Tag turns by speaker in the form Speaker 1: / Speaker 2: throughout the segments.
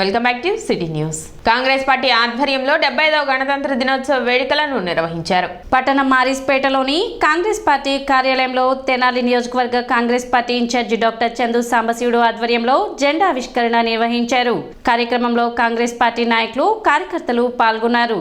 Speaker 1: Welcome back to city news. Congress party ఆధ్వర్యంలో 75వ గణతంత్ర దినోత్సవ వేడుకలను నిర్వహించారు.
Speaker 2: పట్టణ మారిస్పేటలోని కాంగ్రెస్ పార్టీ కార్యాలయంలో తెనాలి నియోజకవర్గ Congress party incharge doctor Chandu Sambasivudu ఆధ్వర్యంలో జెండా ఆవిష్కరణ నిర్వహించారు. కార్యక్రమంలో కాంగ్రెస్ పార్టీ నాయకులు, కార్యకర్తలు పాల్గొన్నారు.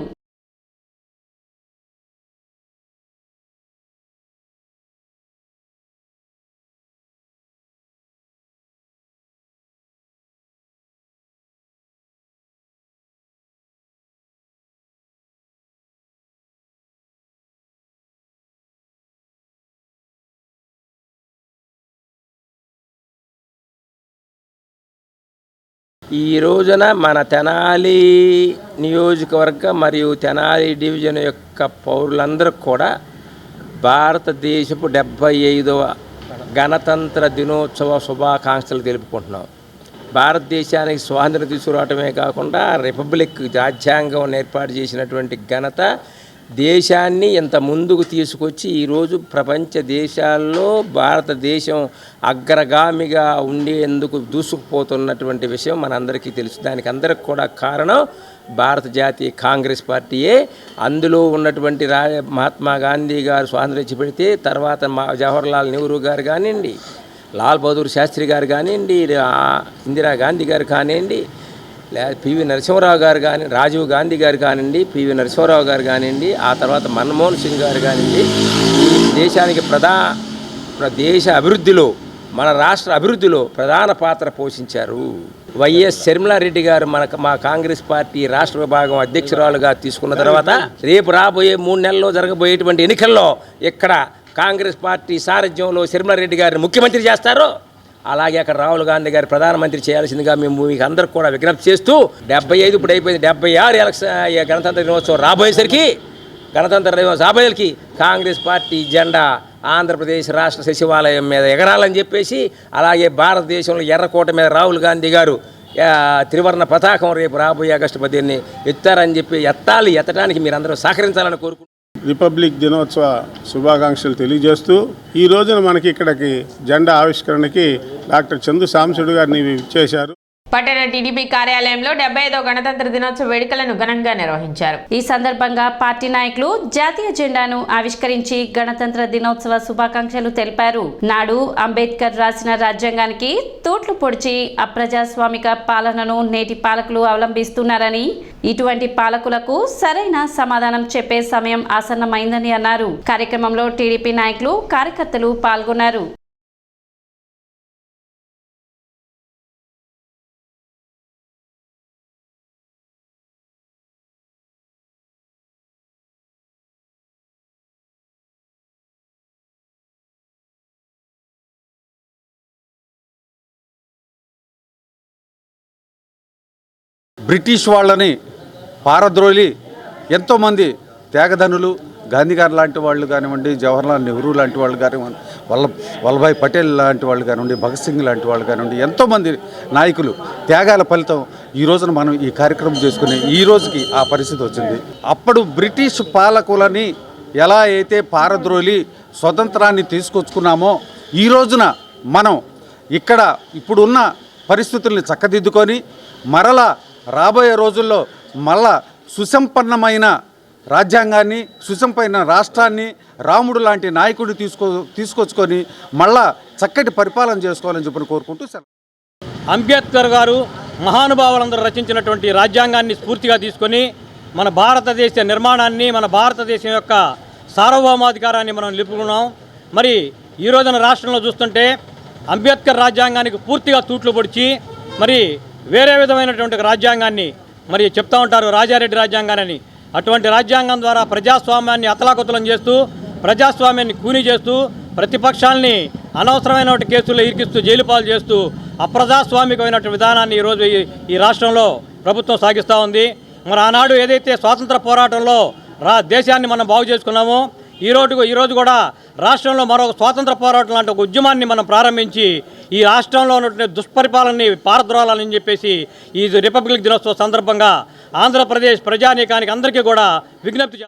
Speaker 3: ఈ రోజున మన తెనాలి నియోజకవర్గ మరియు తెనాలి డివిజన్ యొక్క పౌరులందరికీ కూడా భారతదేశపు 75వ గణతంత్ర దినోత్సవ శుభాకాంక్షలు తెలుపుకుంటున్నాం. భారతదేశానికి స్వాతంత్రం తీసుకురావటమే కాకుండా రిపబ్లిక్ రాజ్యాంగం ఏర్పాటు చేసినటువంటి ఘనత దేశాన్ని ఇంత ముందుకు తీసుకొచ్చి ఈరోజు ప్రపంచ దేశాల్లో భారతదేశం అగ్రగామిగా ఉండేందుకు దూసుకుపోతున్నటువంటి విషయం మనందరికీ తెలుసు. దానికి అందరికి కూడా కారణం భారత జాతీయ కాంగ్రెస్ పార్టీయే. అందులో ఉన్నటువంటి మహాత్మా గాంధీ గారు స్వాతంత్రం ఇచ్చి పెడితే తర్వాత జవహర్లాల్ నెహ్రూ గారు కానివ్వండి, లాల్ బహదూర్ శాస్త్రి గారు కానివ్వండి, ఇందిరాగాంధీ గారు కానివ్వండి, పివి నరసింహరావు గారు కానీ, రాజీవ్ గాంధీ గారు కానివ్వండి, పివి నరసింహరావు గారు కానివ్వండి, ఆ తర్వాత మన్మోహన్ సింగ్ గారు కానివ్వండి, ఈ దేశానికి దేశ అభివృద్ధిలో, మన రాష్ట్ర అభివృద్ధిలో ప్రధాన పాత్ర పోషించారు. వైఎస్ షర్మిలారెడ్డి గారు మా కాంగ్రెస్ పార్టీ రాష్ట్ర విభాగం అధ్యక్షురాలుగా తీసుకున్న తర్వాత రేపు రాబోయే 3 నెలల్లో జరగబోయేటువంటి ఎన్నికల్లో ఇక్కడ కాంగ్రెస్ పార్టీ సారథ్యంలో షర్మిలారెడ్డి గారిని ముఖ్యమంత్రి చేస్తారు. అలాగే అక్కడ రాహుల్ గాంధీ గారు ప్రధానమంత్రి చేయాల్సిందిగా మేము మీకు అందరికి కూడా విజ్ఞప్తి చేస్తూ 75 ఇప్పుడు అయిపోయింది, 76 గణతంత్ర దినోత్సవం రాబోయేసరికి గణతంత్ర దినోత్సవం రాబోయేకి కాంగ్రెస్ పార్టీ జెండా ఆంధ్రప్రదేశ్ రాష్ట్ర సచివాలయం మీద ఎగరాలని చెప్పేసి, అలాగే భారతదేశంలో ఎర్రకోట మీద రాహుల్ గాంధీ గారు త్రివర్ణ పతాకం రేపు రాబోయే ఆగస్టు 18 ఎత్తారని చెప్పి ఎత్తడానికి మీరందరూ సహకరించాలని కోరుకుంటున్నాను.
Speaker 4: రిపబ్లిక్ దినోత్సవ శుభాకాంక్షలు తెలియజేస్తూ ఈ రోజున మనకి ఇక్కడికి జెండా ఆవిష్కరణకి డాక్టర్ చందు సాంబశివుడు గారిని ఇచ్చేశారు.
Speaker 1: పట్టణ టీడీపీ కార్యాలయంలో 75వ గణతంత్ర దినోత్సవ వేడుకలను ఘనంగా నిర్వహించారు.
Speaker 2: ఈ సందర్భంగా పార్టీ నాయకులు జాతీయ జెండాను ఆవిష్కరించి గణతంత్ర దినోత్సవ శుభాకాంక్షలు తెలిపారు. నాడు అంబేద్కర్ రాసిన రాజ్యాంగానికి తూట్లు పొడిచి అప్రజాస్వామిక పాలనను నేటి పాలకులు అవలంబిస్తున్నారని, ఇటువంటి పాలకులకు సరైన సమాధానం చెప్పే సమయం ఆసన్నమైందని అన్నారు. కార్యక్రమంలో టీడీపీ నాయకులు, కార్యకర్తలు పాల్గొన్నారు.
Speaker 5: బ్రిటిష్ వాళ్ళని పారద్రోలి ఎంతోమంది త్యాగధనులు, గాంధీ గారు లాంటి వాళ్ళు కానివ్వండి, జవహర్లాల్ నెహ్రూ లాంటి వాళ్ళు కానివ్వండి, వల్లభాయ్ పటేల్ లాంటి వాళ్ళు కానివ్వండి, భగత్ సింగ్ లాంటి వాళ్ళు కానివ్వండి, ఎంతోమంది నాయకులు త్యాగాల ఫలితం ఈ రోజున మనం ఈ కార్యక్రమం చేసుకుని ఈ రోజుకి ఆ పరిస్థితి వచ్చింది. అప్పుడు బ్రిటిష్ పాలకులని ఎలా అయితే పారద్రోలి స్వతంత్రాన్ని తీసుకొచ్చుకున్నామో ఈ రోజున మనం ఇక్కడ ఇప్పుడున్న పరిస్థితుల్ని చక్కదిద్దుకొని మరలా రాబోయే రోజుల్లో మళ్ళా సుసంపన్నమైన రాజ్యాంగాన్ని, సుసంపన్న రాష్ట్రాన్ని, రాముడు లాంటి నాయకుడిని తీసుకొచ్చుకొని మళ్ళా చక్కటి పరిపాలన చేసుకోవాలని చెప్పి కోరుకుంటూ
Speaker 6: అంబేద్కర్ గారు మహానుభావులందరూ రచించినటువంటి రాజ్యాంగాన్ని స్ఫూర్తిగా తీసుకొని మన భారతదేశ నిర్మాణాన్ని, మన భారతదేశం యొక్క సార్వభౌమాధికారాన్ని మనం నిలుపుకున్నాం. మరి ఈ రోజున రాష్ట్రంలో చూస్తుంటే అంబేద్కర్ రాజ్యాంగానికి పూర్తిగా తూట్లు పొడిచి మరి వేరే విధమైనటువంటి రాజ్యాంగాన్ని మరి చెప్తూ ఉంటారు, రాజారెడ్డి రాజ్యాంగాన్ని. అటువంటి రాజ్యాంగం ద్వారా ప్రజాస్వామ్యాన్ని అతలాకుతలం చేస్తూ, ప్రజాస్వామ్యాన్ని కూనీ చేస్తూ, ప్రతిపక్షాలని అనవసరమైనటువంటి కేసుల్లో ఇరికిస్తూ జైలు పాలు చేస్తూ అప్రజాస్వామికమైనటువంటి విధానాన్ని ఈరోజు ఈ రాష్ట్రంలో ప్రభుత్వం సాగిస్తూ ఉంది. మరి ఆనాడు ఏదైతే స్వాతంత్ర పోరాటంలో దేశాన్ని మనం బాగు చేసుకున్నామో ఈరోజు కూడా రాష్ట్రంలో మరొక స్వాతంత్ర పోరాటం లాంటి ఒక ఉద్యమాన్ని మనం ప్రారంభించి ఈ రాష్ట్రంలో ఉన్నటువంటి దుష్పరిపాలనని పారద్రోలాలని చెప్పేసి ఈ రిపబ్లిక్ దినోత్సవ సందర్భంగా ఆంధ్రప్రదేశ్ ప్రజానీకానికి అందరికీ కూడా విజ్ఞప్తి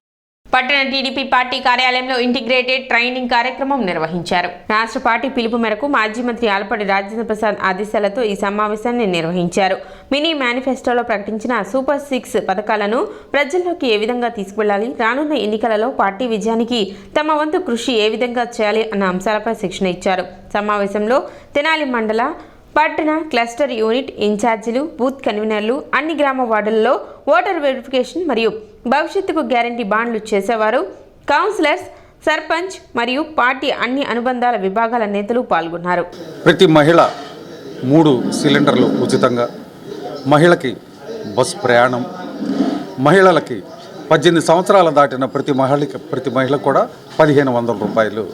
Speaker 1: పట్టణ టీడీపీ పార్టీ కార్యాలయంలో ఇంటిగ్రేటెడ్ ట్రైనింగ్ కార్యక్రమం నిర్వహించారు. రాష్ట్ర పార్టీ పిలుపు మేరకు మాజీ మంత్రి ఆలపాటి రాజేంద్ర ప్రసాద్ ఆదేశాలతో ఈ సమావేశాన్ని నిర్వహించారు. మినీ మేనిఫెస్టోలో ప్రకటించిన సూపర్ 6 పథకాలను ప్రజల్లోకి ఏ విధంగా తీసుకువెళ్లాలి, రానున్న ఎన్నికలలో పార్టీ విజయానికి తమ వంతు కృషి ఏ విధంగా చేయాలి అన్న అంశాలపై శిక్షణ ఇచ్చారు. సమావేశంలో తెనాలి మండల పట్టణ క్లస్టర్ యూనిట్ ఇన్ఛార్జీలు, బూత్ కన్వీనర్లు, అన్ని గ్రామ వార్డులలో ఓటర్ వెరిఫికేషన్ మరియు భవిష్యత్తుకు గ్యారంటీ బాండ్లు చేసేవారు, కౌన్సిలర్స్, సర్పంచ్ మరియు పార్టీ అన్ని అనుబంధాల విభాగాల నేతలు పాల్గొన్నారు.
Speaker 5: ప్రతి మహిళ 3 సిలిండర్లు ఉచితంగా, మహిళకి బస్ ప్రయాణం, మహిళలకి 18 సంవత్సరాలు దాటిన ప్రతి మహిళకు కూడా 1500 రూపాయలు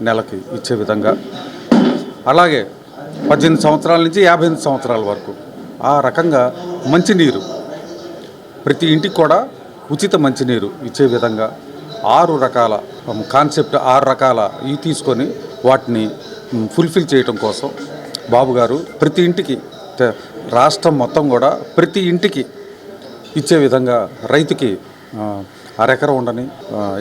Speaker 5: నెలకి ఇచ్చే విధంగా, అలాగే 18 సంవత్సరాల నుంచి 58 సంవత్సరాల వరకు ఆ రకంగా మంచినీరు ప్రతి ఇంటికి కూడా ఉచిత మంచినీరు ఇచ్చే విధంగా 6 రకాల కాన్సెప్ట్ 6 రకాల ఇవి తీసుకొని వాటిని ఫుల్ఫిల్ చేయడం కోసం బాబు గారు ప్రతి ఇంటికి రాష్ట్రం మొత్తం కూడా ప్రతి ఇంటికి ఇచ్చే విధంగా రైతుకి అరెకరం ఉండని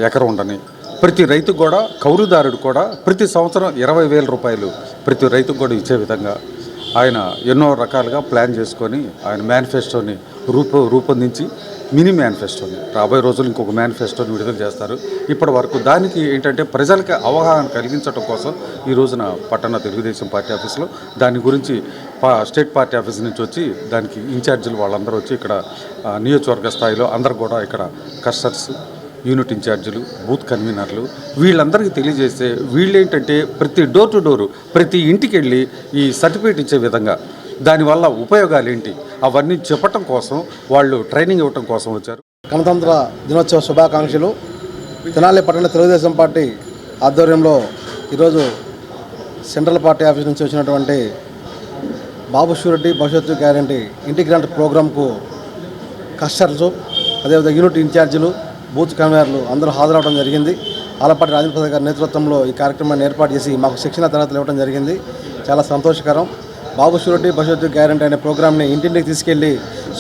Speaker 5: ఎకరం ఉండని ప్రతి రైతుకు కూడా కౌలుదారుడు కూడా ప్రతి సంవత్సరం 20,000 రూపాయలు ప్రతి రైతుకు కూడా ఇచ్చే విధంగా ఆయన ఎన్నో రకాలుగా ప్లాన్ చేసుకొని ఆయన మేనిఫెస్టోని రూపొందించి మినీ మేనిఫెస్టోని రాబోయే రోజులు ఇంకొక మేనిఫెస్టోని విడుదల చేస్తారు. ఇప్పటి వరకు దానికి ఏంటంటే ప్రజలకు అవగాహన కలిగించడం కోసం ఈ రోజున పట్టణ తెలుగుదేశం పార్టీ ఆఫీస్లో దాని గురించి స్టేట్ పార్టీ ఆఫీస్ నుంచి వచ్చి దానికి ఇన్ఛార్జీలు వాళ్ళందరూ వచ్చి ఇక్కడ నియోజకవర్గ స్థాయిలో అందరూ కూడా ఇక్కడ కస్టర్స్, యూనిట్ ఇన్ఛార్జీలు, బూత్ కన్వీనర్లు వీళ్ళందరికీ తెలియజేస్తే వీళ్ళేంటంటే ప్రతి డోర్ టు డోరు ప్రతి ఇంటికి వెళ్ళి ఈ సర్టిఫికేట్ ఇచ్చే విధంగా దానివల్ల ఉపయోగాలు ఏంటి అవన్నీ చెప్పటం కోసం వాళ్ళు ట్రైనింగ్ ఇవ్వటం కోసం వచ్చారు.
Speaker 7: గణతంత్ర దినోత్సవ శుభాకాంక్షలు. తెనాలి పట్టణ తెలుగుదేశం పార్టీ ఆధ్వర్యంలో ఈరోజు సెంట్రల్ పార్టీ ఆఫీస్ నుంచి వచ్చినటువంటి బాబు షూరిటీ భవిష్యత్తు గ్యారంటీ ఇంటిగ్రెంట్ ప్రోగ్రాంకు కస్టర్స్, అదేవిధంగా యూనిట్ ఇన్ఛార్జీలు, బూత్ కన్వీనర్లు అందరూ హాజరవడం జరిగింది. ఆలపాటి రాజేంద్ర ప్రసాద్ గారి నేతృత్వంలో ఈ కార్యక్రమాన్ని ఏర్పాటు చేసి మాకు శిక్షణ తరగతులు ఇవ్వడం జరిగింది. చాలా సంతోషకరం. బాబు షూరిటీ భవిష్యత్తు గ్యారంటీ అనే ప్రోగ్రామ్ని ఇంటింటికి తీసుకెళ్లి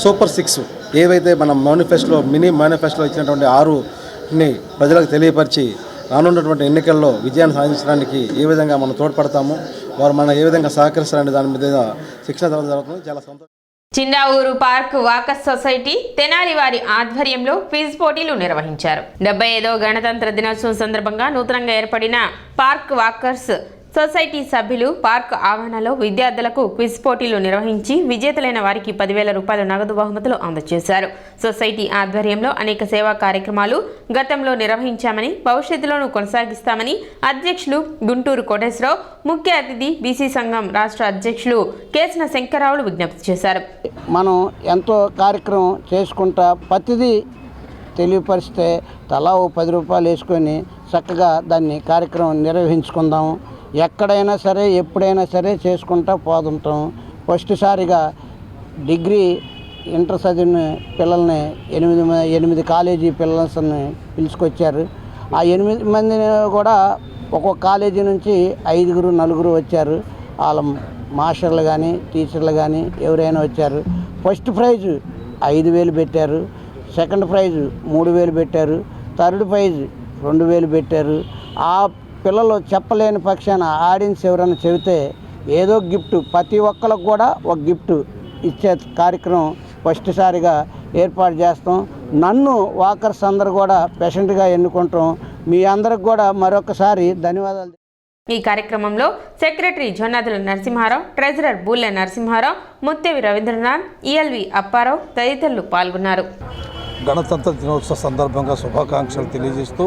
Speaker 7: సూపర్ 6 ఏవైతే మన మేనిఫెస్టోలో మినీ మేనిఫెస్టోలో ఇచ్చినటువంటి 6ని ప్రజలకు తెలియపరిచి రానున్నటువంటి ఎన్నికల్లో విజయాన్ని సాధించడానికి ఏ విధంగా మనం తోడ్పడతాము, వారు మనం ఏ విధంగా సహకరిస్తారనే దాని మీద శిక్షణ తరగతి జరుగుతుంది. చాలా సంతోషం.
Speaker 1: చిందావూరు పార్క్ వాకర్స్ సొసైటీ తెనాలి వారి ఆధ్వర్యంలో క్విజ్ పోటీలు నిర్వహించారు. 75వ గణతంత్ర దినోత్సవం సందర్భంగా నూతనంగా ఏర్పడిన పార్క్ వాకర్స్ సొసైటీ సభ్యులు పార్క్ ఆవరణలో విద్యార్థులకు క్విజ్ పోటీలు నిర్వహించి విజేతలైన వారికి 10,000 రూపాయల నగదు బహుమతులు అందజేశారు. సొసైటీ ఆధ్వర్యంలో అనేక సేవా కార్యక్రమాలు గతంలో నిర్వహించామని, భవిష్యత్తులోనూ కొనసాగిస్తామని అధ్యక్షులు గుంటూరు కోటేశ్వరరావు, ముఖ్య అతిథి బీసీ సంఘం రాష్ట్ర అధ్యక్షులు కేసన శంకరరావులు విజ్ఞప్తి చేశారు.
Speaker 8: మనం ఎంతో కార్యక్రమం చేసుకుంటా ప్రతిదీ తెలియపరిస్తే తలా 10 రూపాయలు వేసుకొని చక్కగా దాన్ని కార్యక్రమం నిర్వహించుకుందాము. ఎక్కడైనా సరే ఎప్పుడైనా సరే చేసుకుంటా పోతుంటాం. ఫస్ట్ సారిగా డిగ్రీ ఇంటర్ చదివిన పిల్లల్ని 8 కాలేజీ పిల్లల్ని పిలుచుకొచ్చారు. ఆ 8 మందిని కూడా ఒక్కొక్క కాలేజీ నుంచి 5, 4 వచ్చారు. వాళ్ళ మాస్టర్లు కానీ టీచర్లు కానీ ఎవరైనా వచ్చారు. ఫస్ట్ ప్రైజ్ 5,000 పెట్టారు, సెకండ్ ప్రైజ్ 3,000 పెట్టారు, థర్డ్ ప్రైజ్ 2,000 పెట్టారు. ఆ పిల్లలు చెప్పలేని పక్షాన ఆడియన్స్ ఎవరైనా చెబితే ఏదో గిఫ్ట్ ప్రతి ఒక్కరికి కూడా ఒక గిఫ్ట్ ఇచ్చే కార్యక్రమం ఫస్ట్ సారిగా ఏర్పాటు చేస్తాం. నన్ను వాకర్స్ అందరూ కూడా పేషెంట్గా ఎన్నుకుంటాం. మీ అందరికి కూడా మరొకసారి ధన్యవాదాలు.
Speaker 1: ఈ కార్యక్రమంలో secretary Jonnadula Narasimha Rao, treasurer బూల్లె Narasimha Rao, Muttevi Rabindranath, ELV Apparao తదితరులు పాల్గొన్నారు.
Speaker 9: గణతంత్ర దినోత్సవ సందర్భంగా శుభాకాంక్షలు తెలియజేస్తూ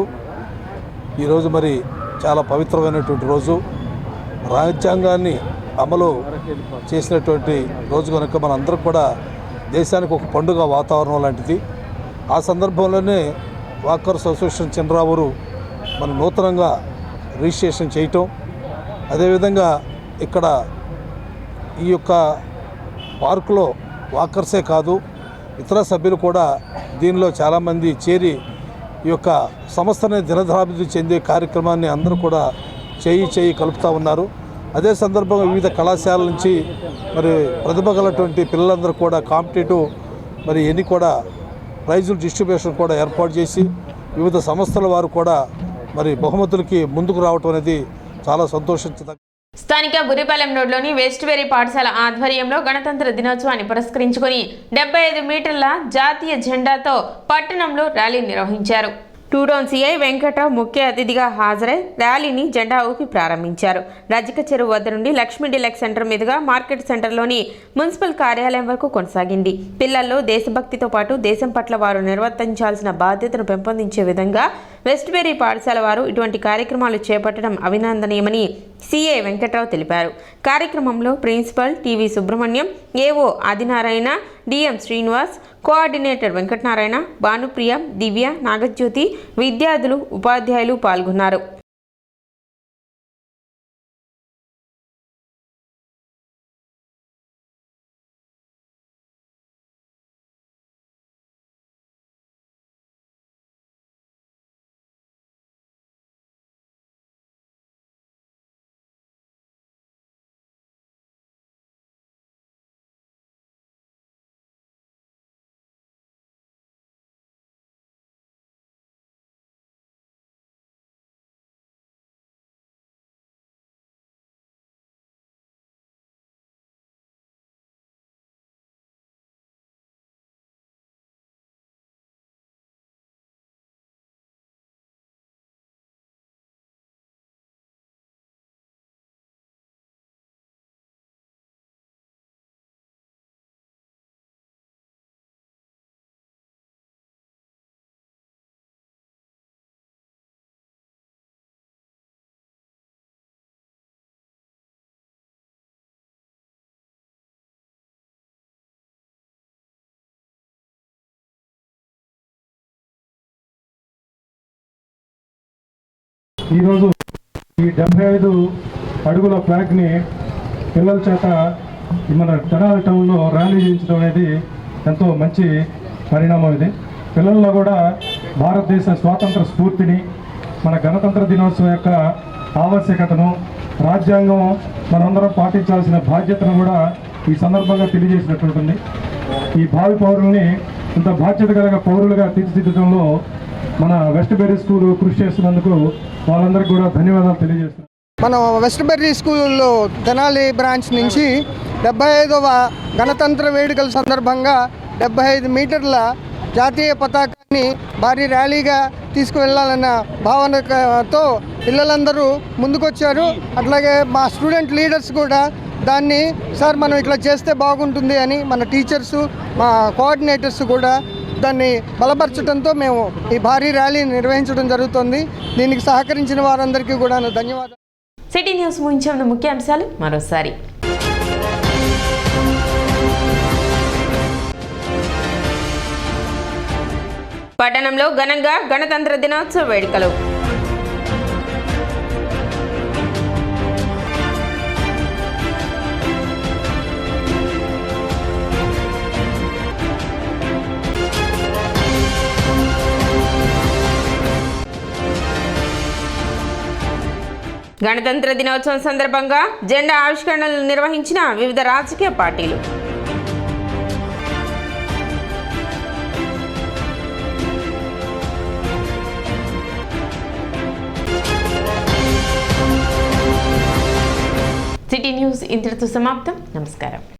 Speaker 9: ఈరోజు మరి చాలా పవిత్రమైనటువంటి రోజు, రాజ్యాంగాన్ని అమలు చేసినటువంటి రోజు కనుక మనందరం కూడా దేశానికి ఒక పండుగ వాతావరణం లాంటిది. ఆ సందర్భంలోనే వాకర్స్ అసోసియేషన్ చంద్రావూరు మన నూతనంగా రిజిస్ట్రేషన్ చేయటం, అదేవిధంగా ఇక్కడ ఈ యొక్క పార్కులో వాకర్సే కాదు ఇతర సభ్యులు కూడా దీనిలో చాలామంది చేరి ఈ యొక్క సంస్థని దినదరాభివృద్ధి చెందే కార్యక్రమాన్ని అందరూ కూడా చేయి కలుపుతూ ఉన్నారు. అదే సందర్భంగా వివిధ కళాశాలల నుంచి మరి ప్రతిభ గలటువంటి పిల్లలందరూ కూడా కాంపిటేటివ్ మరి ఎన్ని కూడా ప్రైజుల డిస్ట్రిబ్యూషన్ కూడా ఏర్పాటు చేసి వివిధ సంస్థల వారు కూడా మరి బహుమతులకి ముందుకు రావటం అనేది చాలా సంతోషించదగ్గ.
Speaker 1: స్థానిక బురిపాలెం రోడ్లోని వెస్ట్వేరీ పాఠశాల ఆధ్వర్యంలో గణతంత్ర దినోత్సవాన్ని పురస్కరించుకొని 75 మీటర్ల జాతీయ జెండాతో పట్టణంలో ర్యాలీ నిర్వహించారు. టూడౌన్ సిఐ వెంకట్రావు ముఖ్య అతిథిగా హాజరై ర్యాలీని జెండా ఊపి ప్రారంభించారు. రజిక చెరువు వద్ద నుండి లక్ష్మీ డిలెక్స్ సెంటర్ మీదుగా మార్కెట్ సెంటర్లోని మున్సిపల్ కార్యాలయం వరకు కొనసాగింది. పిల్లల్లో దేశభక్తితో పాటు దేశం పట్ల వారు నిర్వర్తించాల్సిన బాధ్యతను పెంపొందించే విధంగా వెస్ట్వేరీ పాఠశాల వారు ఇటువంటి కార్యక్రమాలు చేపట్టడం అభినందనీయమని సిఐ వెంకట్రావు తెలిపారు. కార్యక్రమంలో principal TV Subrahmanyam, AO Adinarayana, DM Srinivas, coordinator Venkatanarayana, Bhanupriya, Divya, Nagajyothi, విద్యార్థులు, ఉపాధ్యాయులు పాల్గొన్నారు.
Speaker 10: ఈరోజు ఈ 75 అడుగుల ఫ్లాగ్ని పిల్లల చేత మన తెనాలి టౌన్లో ర్యాలీ చేయించడం అనేది ఎంతో మంచి పరిణామం. ఇది పిల్లల్లో కూడా భారతదేశ స్వాతంత్ర స్ఫూర్తిని, మన గణతంత్ర దినోత్సవం యొక్క ఆవశ్యకతను, రాజ్యాంగం మనందరం పాటించాల్సిన బాధ్యతను కూడా ఈ సందర్భంగా తెలియజేసినట్టుంటుంది. ఈ భావి పౌరుల్ని ఇంత బాధ్యత కలిగిన పౌరులుగా తీర్చిదిద్దడంలో మన వెస్ట్బెర్రీ స్కూల్ కృషి చేస్తున్నందుకు వాళ్ళందరికీ కూడా ధన్యవాదాలు తెలియజేస్తున్నాం.
Speaker 11: మనం వెస్ట్బెర్రీ స్కూల్లో తెనాలి బ్రాంచ్ నుంచి 75వ గణతంత్ర వేడుకల సందర్భంగా 75 మీటర్ల జాతీయ పతాకాన్ని భారీ ర్యాలీగా తీసుకువెళ్ళాలన్న భావనతో పిల్లలందరూ ముందుకొచ్చారు. అట్లాగే మా స్టూడెంట్ లీడర్స్ కూడా దాన్ని సార్ మనం ఇట్లా చేస్తే బాగుంటుంది అని మన టీచర్సు, మా కోఆర్డినేటర్స్ కూడా దాన్ని బలపరచడంతో మేము ఈ భారీ ర్యాలీని నిర్వహించడం జరుగుతుంది. దీనికి సహకరించిన వారందరికీ కూడా ధన్యవాదాలు.
Speaker 1: సిటీ న్యూస్ ముగించే ముఖ్య అంశాలు మరోసారి. పట్టణంలో ఘనంగా గణతంత్ర దినోత్సవ వేడుకలు. గణతంత్ర దినోత్సవం సందర్భంగా జెండా ఆవిష్కరణలు నిర్వహించిన వివిధ రాజకీయ పార్టీలు. సిటీ న్యూస్ ఇంతటితో సమాప్తం. నమస్కారం.